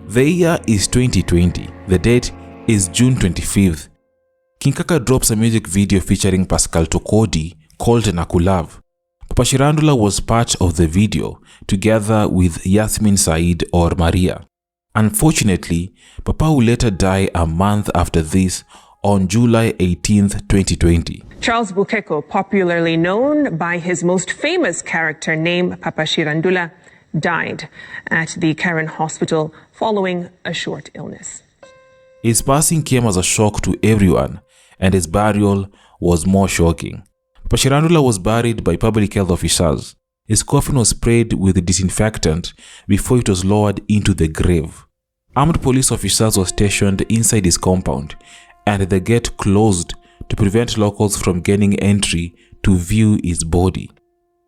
The year is 2020. The date is June 25th. King Kaka drops a music video featuring Pascal Tokodi called Nakulav. Papa Shirandula was part of the video together with Yasmin Said or Maria. Unfortunately, Papa will later die a month after this on July 18th, 2020. Charles Bukeko, popularly known by his most famous character name, Papa Shirandula, died at the Karen Hospital following a short illness. His passing came as a shock to everyone, and his burial was more shocking. Papa Shirandula was buried by public health officers. His coffin was sprayed with disinfectant before it was lowered into the grave. Armed police officers were stationed inside his compound, and the gate closed to prevent locals from gaining entry to view his body.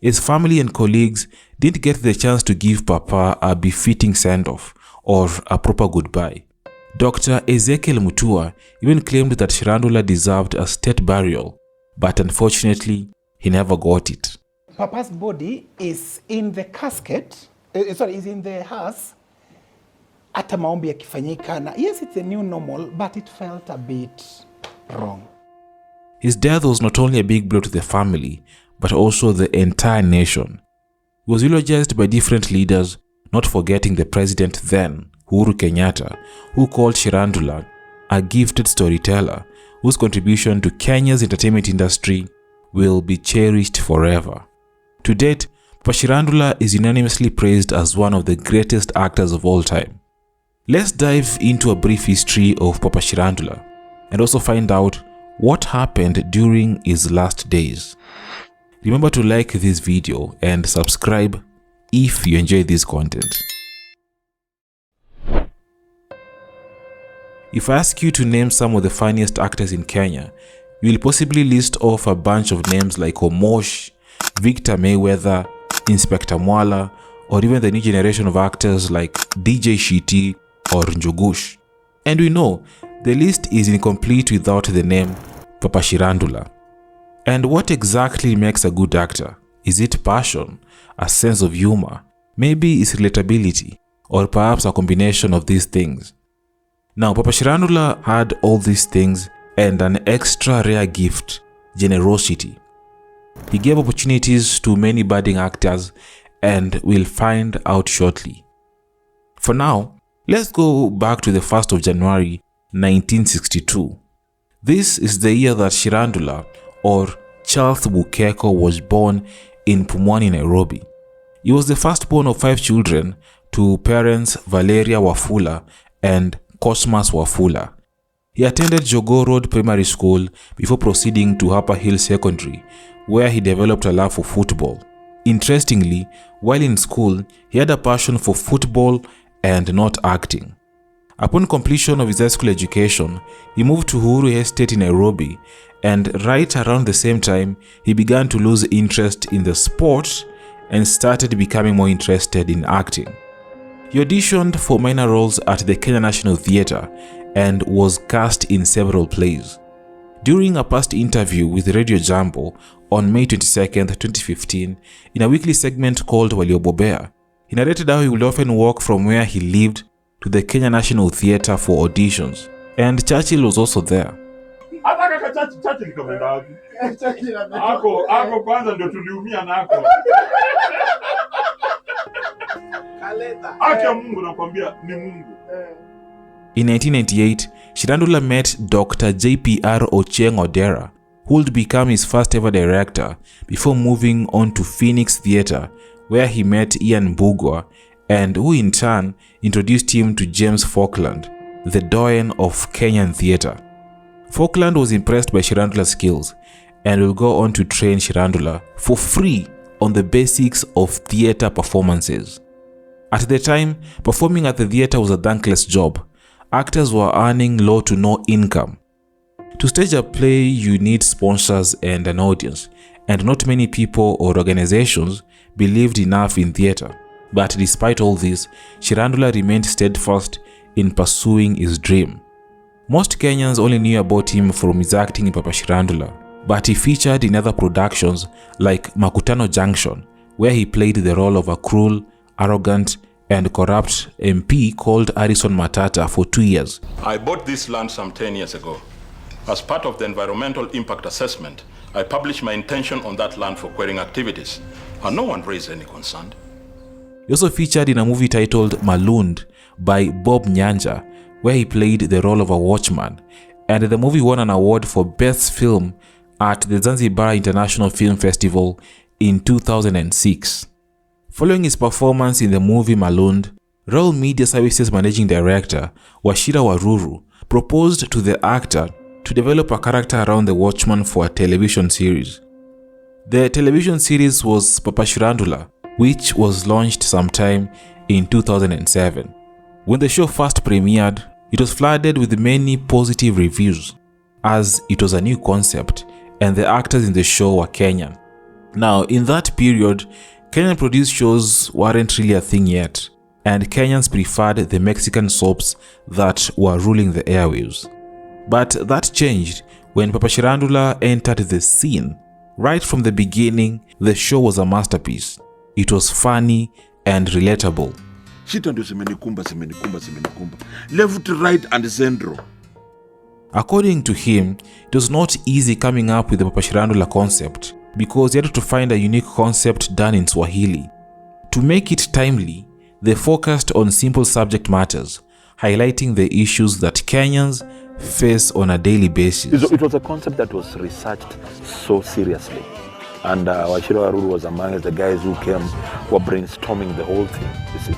His family and colleagues didn't get the chance to give Papa a befitting send-off or a proper goodbye. Dr. Ezekiel Mutua even claimed that Shirandula deserved a state burial, but unfortunately, he never got it. Papa's body is in the casket, is in the hearse. Hata maombi yakifanyika na yes, it's a new normal, but it felt a bit wrong. His death was not only a big blow to the family, but also the entire nation. He was eulogized by different leaders, not forgetting the president then, Uhuru Kenyatta, who called Shirandula a gifted storyteller whose contribution to Kenya's entertainment industry will be cherished forever. To date, Papa Shirandula is unanimously praised as one of the greatest actors of all time. Let's dive into a brief history of Papa Shirandula and also find out what happened during his last days. Remember to like this video and subscribe if you enjoy this content. If I ask you to name some of the funniest actors in Kenya, you will possibly list off a bunch of names like Omosh, Victor Mayweather, Inspector Mwala, or even the new generation of actors like DJ Shiti or Njugush. And we know the list is incomplete without the name Papa Shirandula. And what exactly makes a good actor? Is it passion, a sense of humor, maybe it's relatability, or perhaps a combination of these things? Now, Papa Shirandula had all these things and an extra rare gift, generosity. He gave opportunities to many budding actors, and we'll find out shortly. For now, let's go back to the 1st of January 1962. This is the year that Shirandula, or Charles Bukeko, was born in Pumwani, Nairobi. He was the firstborn of 5 children to parents Valeria Wafula and Cosmas Wafula. He attended Jogoo Road Primary School before proceeding to Upper Hill Secondary, where he developed a love for football. Interestingly, while in school, he had a passion for football and not acting. Upon completion of his high school education, he moved to Uhuru Estate in Nairobi, and right around the same time, he began to lose interest in the sport and started becoming more interested in acting. He auditioned for minor roles at the Kenya National Theatre and was cast in several plays. During a past interview with Radio Jambo on May 22nd, 2015, in a weekly segment called Waliobobea, he narrated how he would often walk from where he lived to the Kenya National Theatre for auditions, and Churchill was also there. In 1998, Shirandula met Dr. J.P.R. Ochieng Odera, who would become his first ever director before moving on to Phoenix Theatre, where he met Ian Mbugua, and who in turn introduced him to James Falkland, the doyen of Kenyan theatre. Falkland was impressed by Shirandula's skills and will go on to train Shirandula for free on the basics of theatre performances. At the time, performing at the theatre was a thankless job. Actors were earning low to no income. To stage a play, you need sponsors and an audience, and not many people or organizations believed enough in theatre. But despite all this, Shirandula remained steadfast in pursuing his dream. Most Kenyans only knew about him from his acting in Papa Shirandula, but he featured in other productions like Makutano Junction, where he played the role of a cruel, arrogant, and corrupt MP called Harrison Matata for 2 years. I bought this land some 10 years ago. As part of the environmental impact assessment, I published my intention on that land for quarrying activities, and no one raised any concern. He also featured in a movie titled Marooned by Bob Nyanja, where he played the role of a watchman, and the movie won an award for Best Film at the Zanzibar International Film Festival in 2006. Following his performance in the movie Marooned, Royal Media Services Managing Director Wachira Waruru proposed to the actor to develop a character around the watchman for a television series. The television series was Papa Shirandula, which was launched sometime in 2007. When the show first premiered, it was flooded with many positive reviews, as it was a new concept and the actors in the show were Kenyan. Now, in that period, Kenyan-produced shows weren't really a thing yet, and Kenyans preferred the Mexican soaps that were ruling the airwaves. But that changed when Papa Shirandula entered the scene. Right from the beginning, the show was a masterpiece. It was funny and relatable. Shita ndio zimenikumba. Left, right and center. According to him, it was not easy coming up with the Papa Shirandula concept because he had to find a unique concept done in Swahili. To make it timely, they focused on simple subject matters, highlighting the issues that Kenyans face on a daily basis. It was a concept that was researched so seriously. And Wachira Waruru was among the guys who were brainstorming the whole thing, you see.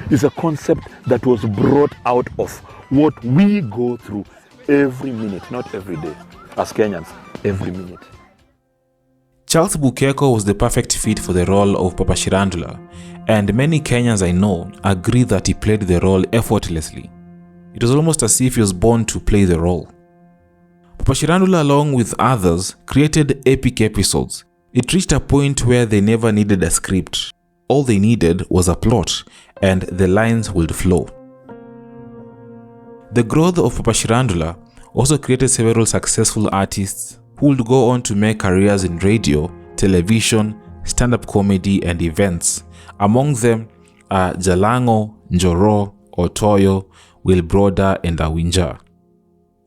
It's a concept that was brought out of what we go through every minute, not every day, as Kenyans, every minute. Charles Bukeko was the perfect fit for the role of Papa Shirandula, and many Kenyans I know agree that he played the role effortlessly. It was almost as if he was born to play the role. Papa Shirandula, along with others, created epic episodes. It reached a point where they never needed a script. All they needed was a plot, and the lines would flow. The growth of Papa Shirandula also created several successful artists who would go on to make careers in radio, television, stand-up comedy, and events. Among them are Jalango, Njoro, Otoyo, Wilbroda, and Awinja.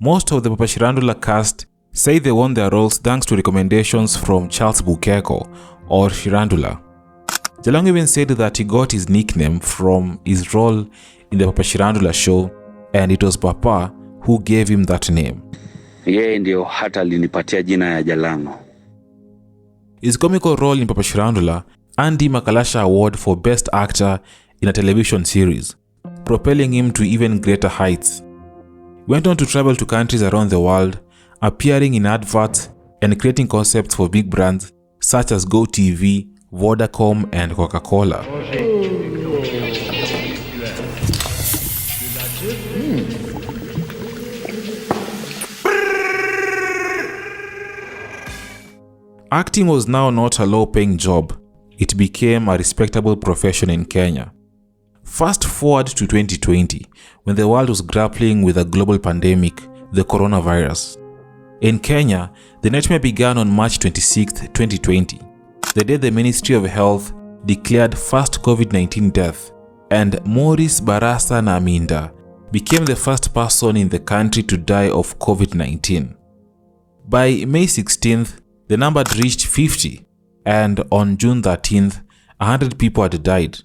Most of the Papa Shirandula cast say they won their roles thanks to recommendations from Charles Bukeko or Shirandula. Jalango even said that he got his nickname from his role in the Papa Shirandula show, and it was Papa who gave him that name. Yeye ndio hata alinipatia jina ya Jalango. His comical role in Papa Shirandula earned him a Kalasha Award for Best Actor in a television series, propelling him to even greater heights. He went on to travel to countries around the world, appearing in adverts and creating concepts for big brands such as GoTV, Vodacom, and Coca-Cola. Acting was now not a low-paying job. It became a respectable profession in Kenya. Fast forward to 2020, when the world was grappling with a global pandemic, the coronavirus. In Kenya, the nightmare began on March 26, 2020, the day the Ministry of Health declared first COVID-19 death, and Maurice Barasa Naminda became the first person in the country to die of COVID-19. By May 16th, the number had reached 50, and on June 13th, 100 people had died.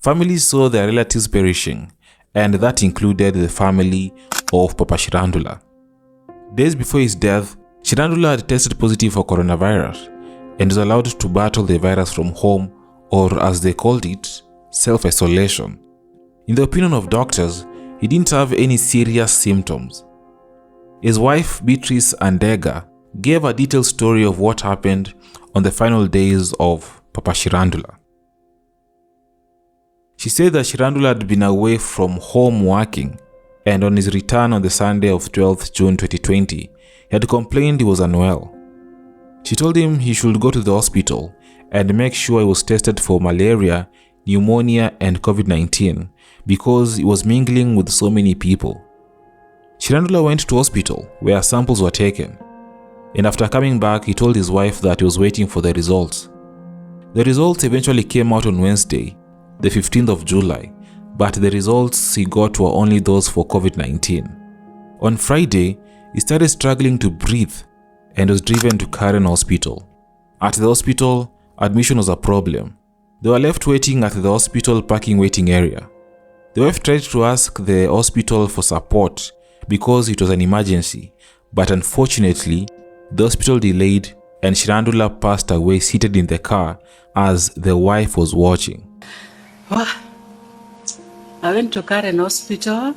Families saw their relatives perishing, and that included the family of Papa Shirandula. Days before his death, Shirandula had tested positive for coronavirus and was allowed to battle the virus from home, or as they called it, self-isolation. In the opinion of doctors, he didn't have any serious symptoms. His wife, Beatrice Andega, gave a detailed story of what happened on the final days of Papa Shirandula. She said that Shirandula had been away from home working, and on his return on the Sunday of 12th June 2020, he had complained he was unwell. She told him he should go to the hospital and make sure he was tested for malaria, pneumonia, and COVID-19 because he was mingling with so many people. Shirandula went to hospital where samples were taken, and after coming back, he told his wife that he was waiting for the results. The results eventually came out on Wednesday, the 15th of July, but the results he got were only those for COVID-19. On Friday, he started struggling to breathe and was driven to Karen Hospital. At the hospital, admission was a problem. They were left waiting at the hospital parking waiting area. The wife tried to ask the hospital for support because it was an emergency, but unfortunately, the hospital delayed and Shirandula passed away seated in the car as the wife was watching. Well, I went to Karen Hospital.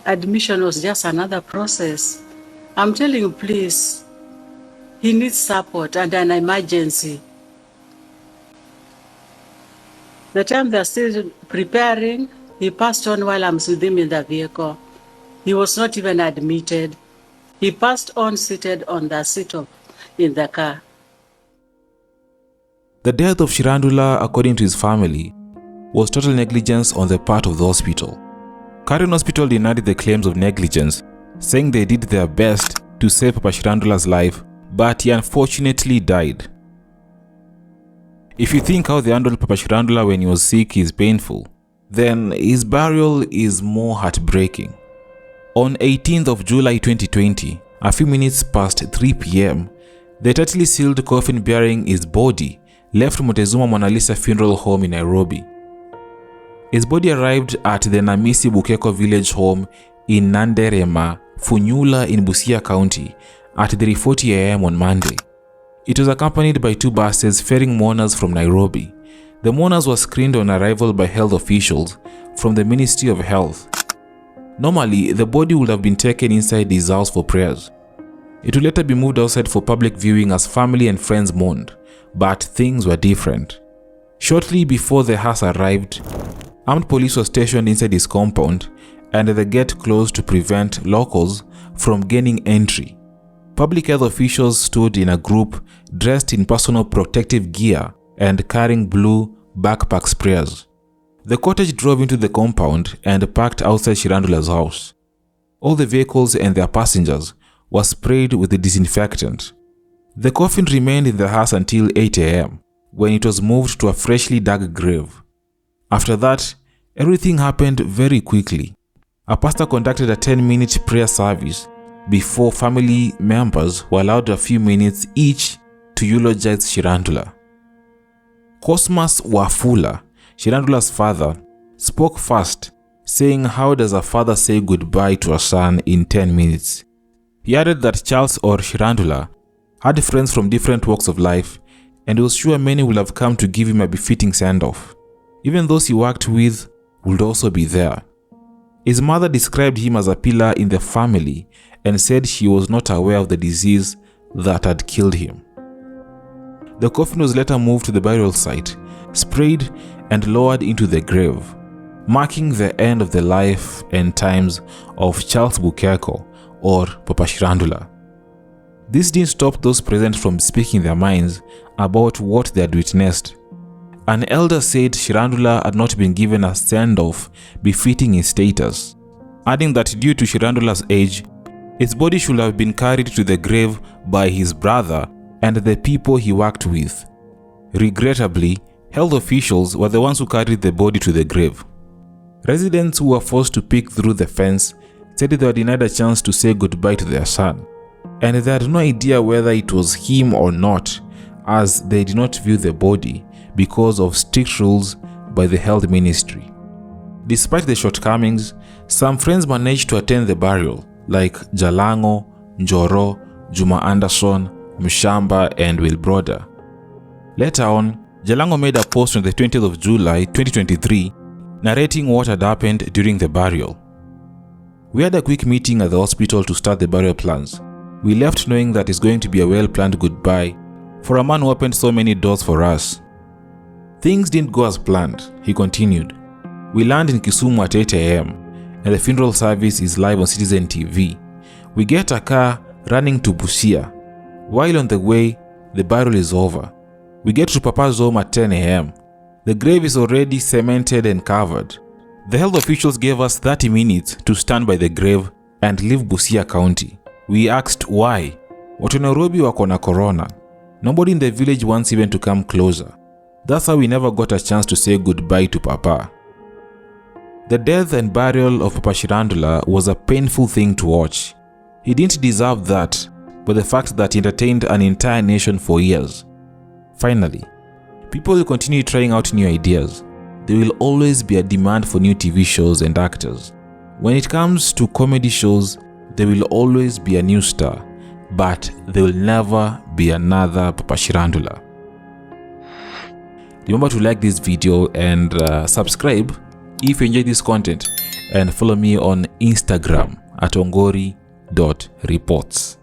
Admission was just another process. I'm telling you, please, he needs support and an emergency. The time they're still preparing, he passed on while I'm with him in the vehicle. He was not even admitted. He passed on seated on the seat in the car. The death of Shirandula, according to his family, was total negligence on the part of the hospital. Karen Hospital denied the claims of negligence, saying they did their best to save Papa Shirandula's life, but he unfortunately died. If you think how they handled Papa Shirandula when he was sick is painful, then his burial is more heartbreaking. On 18th of July 2020, a few minutes past 3 p.m., the tightly sealed coffin bearing his body left Montezuma Mona Lisa Funeral Home in Nairobi. His body arrived at the Namisi Bukeko village home in Nanderema, Funyula in Busia County at 3:40 a.m. on Monday. It was accompanied by 2 buses ferrying mourners from Nairobi. The mourners were screened on arrival by health officials from the Ministry of Health. Normally, the body would have been taken inside his house for prayers. It would later be moved outside for public viewing as family and friends mourned, but things were different. Shortly before the hearse arrived, armed police were stationed inside his compound and the gate closed to prevent locals from gaining entry. Public health officials stood in a group dressed in personal protective gear and carrying blue backpack sprayers. The cottage drove into the compound and parked outside Shirandula's house. All the vehicles and their passengers were sprayed with the disinfectant. The coffin remained in the house until 8 a.m. when it was moved to a freshly dug grave. After that, everything happened very quickly. A pastor conducted a 10-minute prayer service before family members were allowed a few minutes each to eulogize Shirandula. Cosmas Wafula, Shirandula's father, spoke first, saying how does a father say goodbye to a son in 10 minutes. He added that Charles or Shirandula had friends from different walks of life and was sure many would have come to give him a befitting send-off. Even those he worked with would also be there. His mother described him as a pillar in the family and said she was not aware of the disease that had killed him. The coffin was later moved to the burial site, sprayed and lowered into the grave, marking the end of the life and times of Charles Bukeko or Papa Shirandula. This didn't stop those present from speaking their minds about what they had witnessed. An elder said Shirandula had not been given a send-off befitting his status, adding that due to Shirandula's age, his body should have been carried to the grave by his brother and the people he worked with. Regrettably, health officials were the ones who carried the body to the grave. Residents who were forced to peek through the fence said they were denied a chance to say goodbye to their son, and they had no idea whether it was him or not, as they did not view the body because of strict rules by the health ministry. Despite the shortcomings, some friends managed to attend the burial, like Jalango, Njoro, Juma Anderson, Mshamba, and Wilbroda. Later on, Jalango made a post on the 20th of July 2023 narrating what had happened during the burial. We had a quick meeting at the hospital to start the burial plans. We left knowing that it's going to be a well-planned goodbye for a man who opened so many doors for us. Things didn't go as planned, he continued. We land in Kisumu at 8 a.m. and the funeral service is live on Citizen TV. We get a car running to Busia. While on the way, the burial is over. We get to Papa's home at 10 a.m. The grave is already cemented and covered. The health officials gave us 30 minutes to stand by the grave and leave Busia County. We asked why. Watu Nairobi wako na corona. Nobody in the village wants even to come closer. That's how we never got a chance to say goodbye to Papa. The death and burial of Papa Shirandula was a painful thing to watch. He didn't deserve that, but the fact that he entertained an entire nation for years. Finally, people will continue trying out new ideas. There will always be a demand for new TV shows and actors. When it comes to comedy shows, there will always be a new star, but there will never be another Papa Shirandula. Remember to like this video and subscribe if you enjoy this content, and follow me on Instagram at ongori.reports.